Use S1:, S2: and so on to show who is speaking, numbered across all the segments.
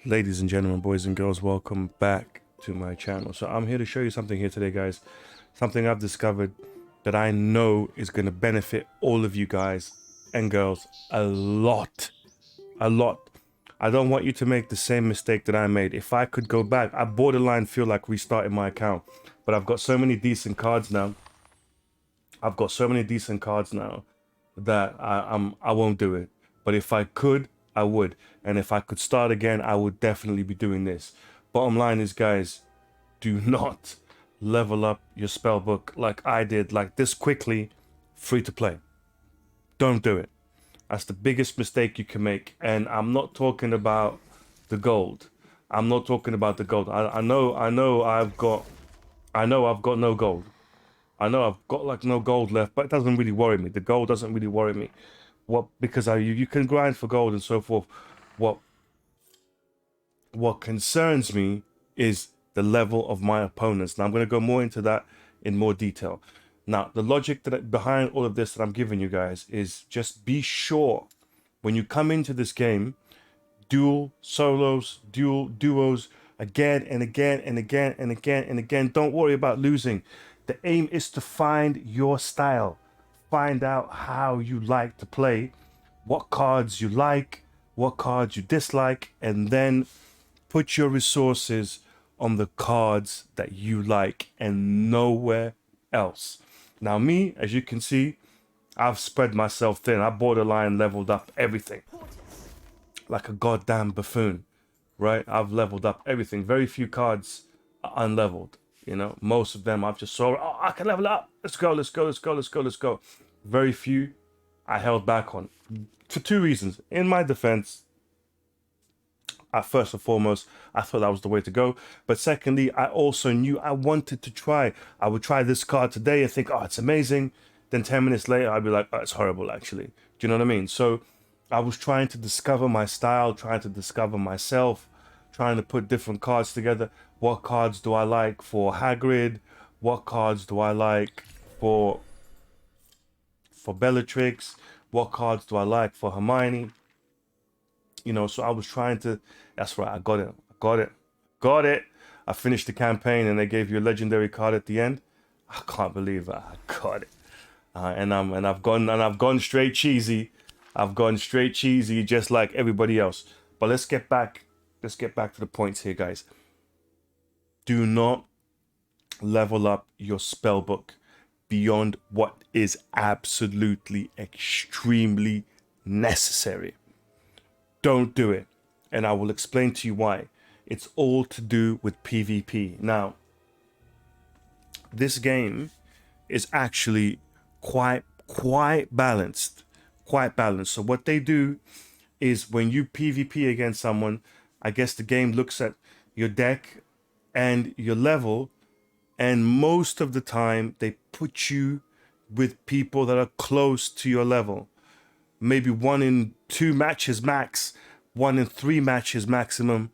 S1: Ladies and gentlemen, boys and girls, welcome back to my channel. So I'm here to show you something here today, guys. Something I've discovered that I know is going to benefit all of you guys and girls a lot. A lot. I don't want you to make the same mistake that I made. If I could go back, I borderline feel like restarting my account. But I've got so many decent cards now. That I won't do it. But if I could, I would. And if I could start again, I would definitely be doing this. Bottom line is, guys, do not level up your spell book like I did, like this quickly, free to play. Don't do it. That's the biggest mistake you can make. And I'm not talking about the gold. I'm not talking about the gold. I know I've got no gold. I know I've got like no gold left, but it doesn't really worry me. The gold doesn't really worry me. Because you can grind for gold and so forth. What concerns me is the level of my opponents. Now I'm going to go more into that in more detail. Now the logic behind all of this that I'm giving you guys is just be sure when you come into this game, dual solos, duos, again and again and again and again and again. Don't worry about losing. The aim is to find your style. Find out how you like to play, what cards you like, what cards you dislike, and then put your resources on the cards that you like and nowhere else. Now me, as you can see, I've spread myself thin. I borderline leveled up everything like a goddamn buffoon, right? I've leveled up everything. Very few cards are unleveled. You know, most of them I've just saw, oh, I can level up. Let's go, let's go, let's go, let's go, let's go. Very few I held back on for two reasons. In my defense, first and foremost, I thought that was the way to go. But secondly, I also knew I wanted to try. I would try this card today and think, oh, it's amazing. Then 10 minutes later, I'd be like, oh, it's horrible, actually. Do you know what I mean? So I was trying to discover my style, trying to discover myself, trying to put different cards together. What cards do I like for Hagrid? What cards do I like for Bellatrix? What cards do I like for Hermione? You know, so I was trying to, that's right, I got it. I finished the campaign and they gave you a legendary card at the end. I can't believe that I got it. And I've gone straight cheesy. I've gone straight cheesy just like everybody else. But let's get back to the points here, guys. Do not level up your spell book beyond what is absolutely extremely necessary. Don't do it. And I will explain to you why. It's all to do with PvP. Now, this game is actually quite balanced. Quite balanced. So what they do is when you PvP against someone, I guess the game looks at your deck and your level, and most of the time they put you with people that are close to your level. Maybe 1 in 2 matches max, 1 in 3 matches maximum.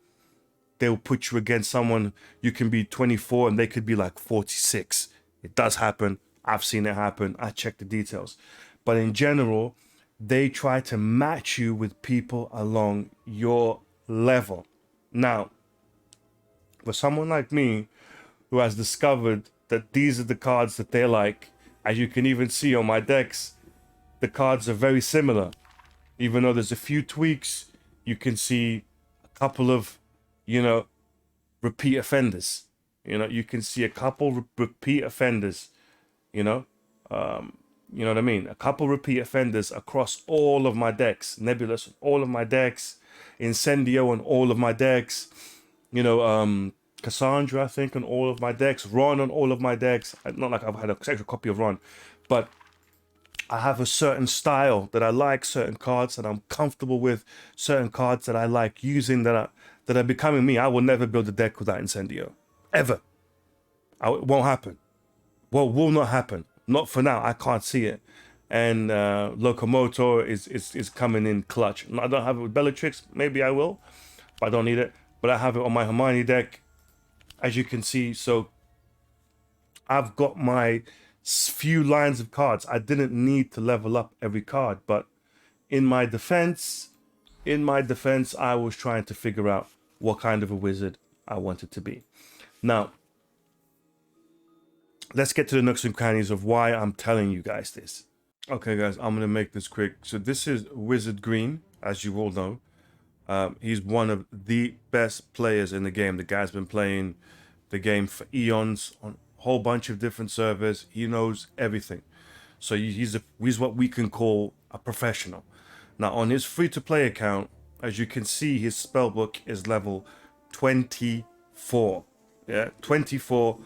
S1: They'll put you against someone, you can be 24 and they could be like 46. It does happen. I've seen it happen. I checked the details. But in general, they try to match you with people along your level. Now, for someone like me who has discovered that these are the cards that they like, as you can even see on my decks, the cards are very similar. Even though there's a few tweaks, you can see a couple of, repeat offenders. You can see a couple repeat offenders, you know what I mean? A couple repeat offenders across all of my decks. Nebulous on all of my decks. Incendio on all of my decks. Cassandra, I think, on all of my decks. Ron on all of my decks. Not like I've had an extra copy of Ron, but I have a certain style that I like, certain cards that I'm comfortable with, certain cards that I like using that are becoming me. I will never build a deck without Incendio. Ever. It won't happen. Well, will not happen. Not for now. I can't see it. And Locomotor is coming in clutch. I don't have it with Bellatrix. Maybe I will, but I don't need it. But I have it on my Hermione deck, as you can see. So I've got my few lines of cards. I didn't need to level up every card, but in my defense, I was trying to figure out what kind of a wizard I wanted to be. Now, let's get to the nooks and crannies of why I'm telling you guys this. Okay, guys, I'm gonna make this quick. So this is Wizard Greene, as you all know. He's one of the best players in the game. The guy's been playing the game for eons on a whole bunch of different servers. He knows everything. So he's what we can call a professional. Now, on his free-to-play account, as you can see, his spellbook is level 24. Yeah, 24.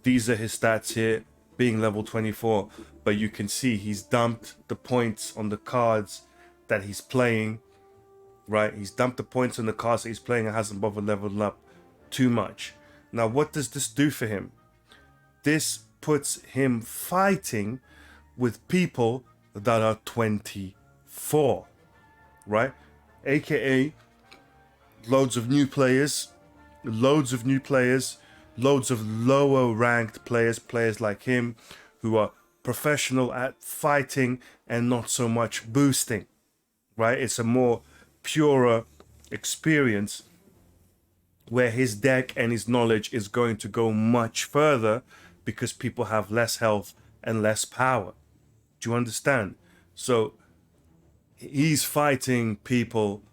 S1: These are his stats here, being level 24. But you can see he's dumped the points on the cards that he's playing. Right, he's dumped the points on the cards that he's playing and hasn't bothered leveling up too much. Now, what does this do for him? This puts him fighting with people that are 24, right? AKA loads of new players, loads of lower ranked players like him who are professional at fighting and not so much boosting, right? It's a more purer experience where his deck and his knowledge is going to go much further because people have less health and less power. Do you understand? So he's fighting people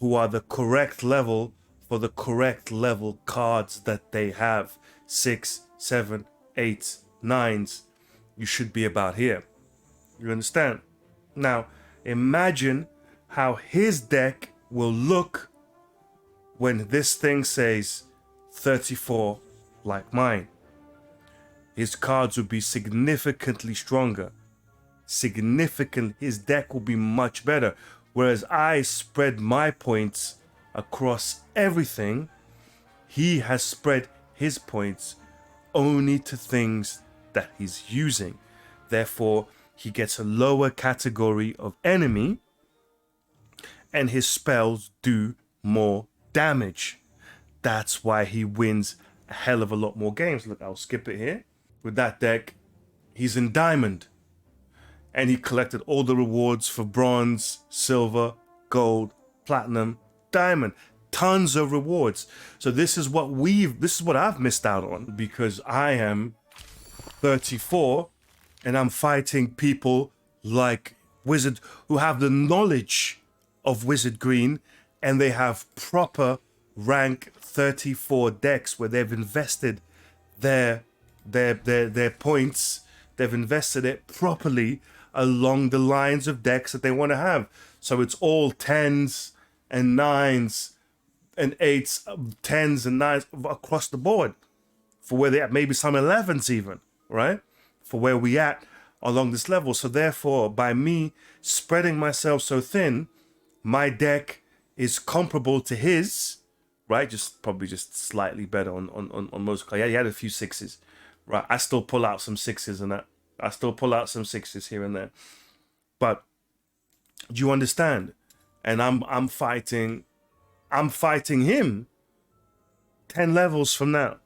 S1: who are the correct level for the correct level cards that they have. 6, 7, 8, 9s. You should be about here. You understand? Now, imagine how his deck will look when this thing says 34 like mine. His cards will be significantly stronger. His deck will be much better. Whereas I spread my points across everything, he has spread his points only to things that he's using. Therefore, he gets a lower category of enemy, and his spells do more damage. That's why he wins a hell of a lot more games. Look, I'll skip it here. With that deck, he's in Diamond. And he collected all the rewards for Bronze, Silver, Gold, Platinum, Diamond. Tons of rewards. So this is what I've missed out on because I am 34 and I'm fighting people like Wizard who have the knowledge of Wizard Greene, and they have proper rank 34 decks where they've invested their points, they've invested it properly along the lines of decks that they want to have. So it's all 10s and 9s and 8s, 10s and 9s across the board for where they at, maybe some 11s even, right? For where we at along this level. So therefore, by me spreading myself so thin, my deck is comparable to his, right? Probably just slightly better on most cards. Yeah, he had a few 6s, right? I still pull out some 6s and that. I still pull out some 6s here and there. But do you understand? And I'm fighting him 10 levels from now.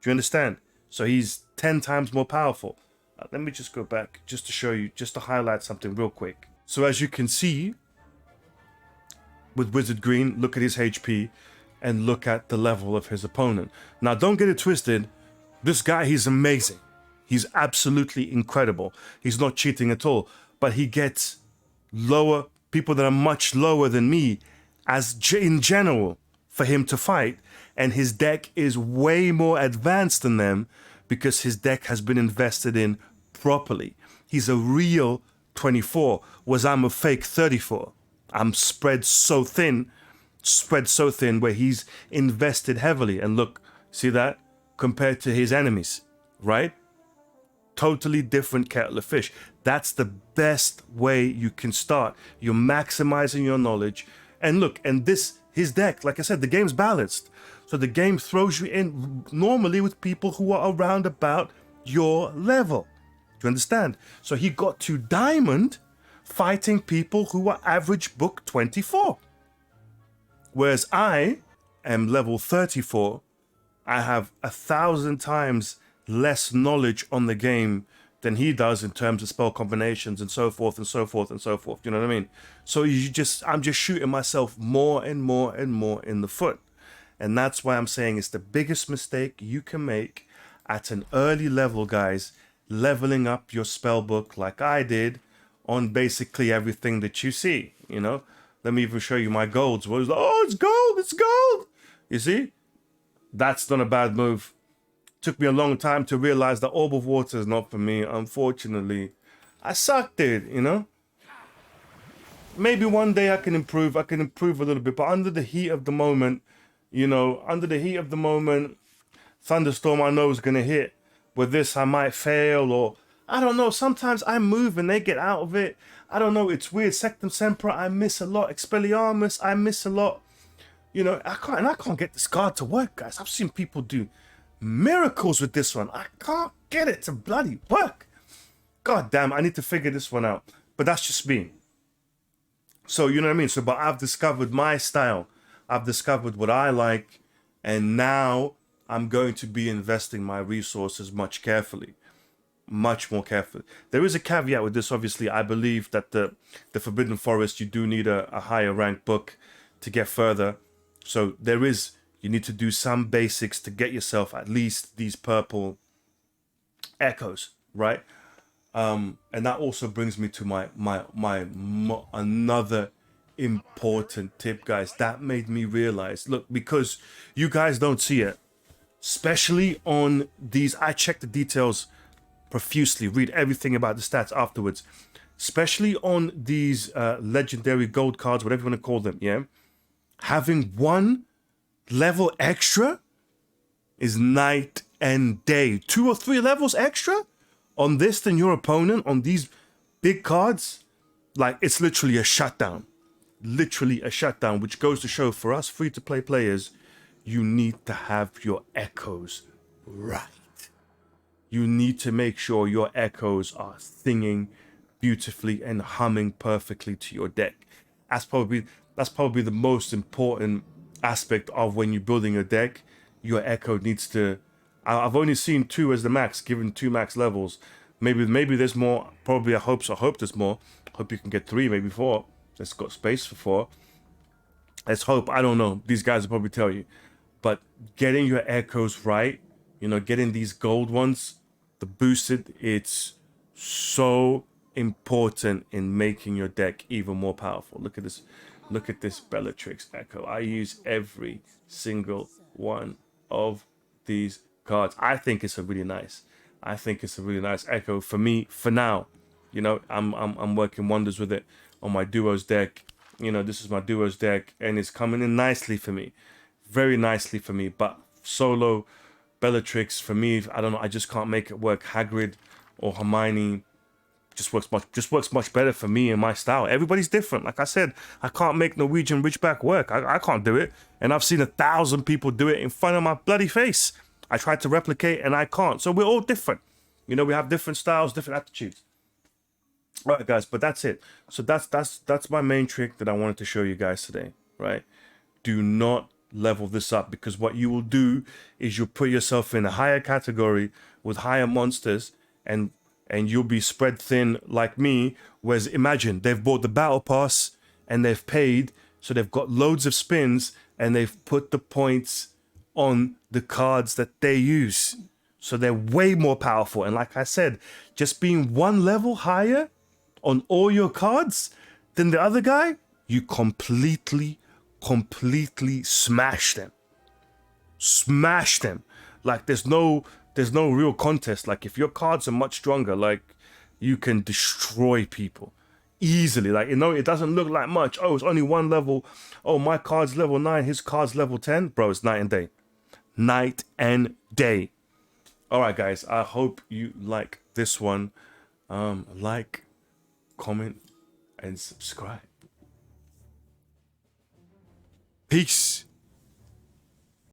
S1: Do you understand? So he's 10 times more powerful. Let me just go back just to show you, just to highlight something real quick. So as you can see, with Wizard Greene, look at his HP and look at the level of his opponent. Now, don't get it twisted. This guy, he's amazing. He's absolutely incredible. He's not cheating at all. But he gets lower, people that are much lower than me in general for him to fight. And his deck is way more advanced than them because his deck has been invested in properly. He's a real 24, whereas I'm a fake 34. I'm spread so thin where he's invested heavily. And look, see that? Compared to his enemies, right? Totally different kettle of fish. That's the best way you can start. You're maximizing your knowledge. And look, and his deck, like I said, the game's balanced. So the game throws you in normally with people who are around about your level. Do you understand? So he got to Diamond fighting people who are average book 24. Whereas I am level 34, I have 1,000 times less knowledge on the game than he does in terms of spell combinations and so forth and so forth and so forth. You know what I mean? So I'm just shooting myself more and more and more in the foot. And that's why I'm saying it's the biggest mistake you can make at an early level, guys, leveling up your spell book like I did on basically everything that you see, you know? Let me even show you my golds. What is, oh, it's gold, it's gold. You see? That's not a bad move. Took me a long time to realize that Orb of Water is not for me, unfortunately. I sucked it, you know? Maybe one day I can improve a little bit, but under the heat of the moment, you know, Thunderstorm I know is going to hit. With this, I might fail, or I don't know. Sometimes I move and they get out of it. I don't know. It's weird. Sectum Sempra, I miss a lot. Expelliarmus, I miss a lot. You know, I can't get this card to work, guys. I've seen people do miracles with this one. I can't get it to bloody work. God damn, I need to figure this one out. But that's just me. So, you know what I mean? So, but I've discovered my style. I've discovered what I like. And now I'm going to be investing my resources much more carefully. There is a caveat with this, obviously. I believe that the Forbidden Forest, you do need a higher ranked book to get further. So you need to do some basics to get yourself at least these purple echoes, right? And that also brings me to my another important tip, guys. That made me realize, look, because you guys don't see it, especially on these, I check the details profusely, read everything about the stats afterwards, especially on these legendary gold cards, whatever you want to call them, yeah? Having one level extra is night and day. 2 or 3 levels extra on this than your opponent on these big cards, like it's literally a shutdown. Literally a shutdown, which goes to show for us free-to-play players, you need to have your echoes right. You need to make sure your echoes are singing beautifully and humming perfectly to your deck. That's probably the most important aspect of when you're building a deck. Your echo needs to. I've only seen 2 as the max, given 2 max levels. Maybe there's more. Probably I hope there's more. Hope you can get 3, maybe 4. It's got space for 4. Let's hope. I don't know. These guys will probably tell you. But getting your echoes right, you know, getting these gold ones, the boosted, it's so important in making your deck even more powerful. Look at this. Look at this Bellatrix Echo. I use every single one of these cards. I think it's a really nice Echo for me for now. You know, I'm working wonders with it on my duos deck. You know, this is my duos deck and it's coming in nicely for me. Very nicely for me. But solo Bellatrix for me, I don't know, I just can't make it work. Hagrid or Hermione just works much better for me and my style. Everybody's different. Like I said, I can't make Norwegian Ridgeback work. I can't do it. And I've seen 1,000 people do it in front of my bloody face. I tried to replicate and I can't. So we're all different. You know, we have different styles, different attitudes. All right, guys, but that's it. So that's my main trick that I wanted to show you guys today, right? Do not level this up, because what you will do is you'll put yourself in a higher category with higher monsters, and you'll be spread thin like me. Whereas imagine they've bought the battle pass and they've paid, so they've got loads of spins and they've put the points on the cards that they use. So they're way more powerful. And like I said, just being 1 level higher on all your cards than the other guy, you completely smash them. Smash them. Like there's no real contest. Like if your cards are much stronger, like you can destroy people easily. Like, you know, it doesn't look like much. Oh, it's only 1 level. Oh, my card's level 9, his card's level 10. Bro, it's night and day. Night and day. All right, guys, I hope you like this one. Like, comment, and subscribe. Peace.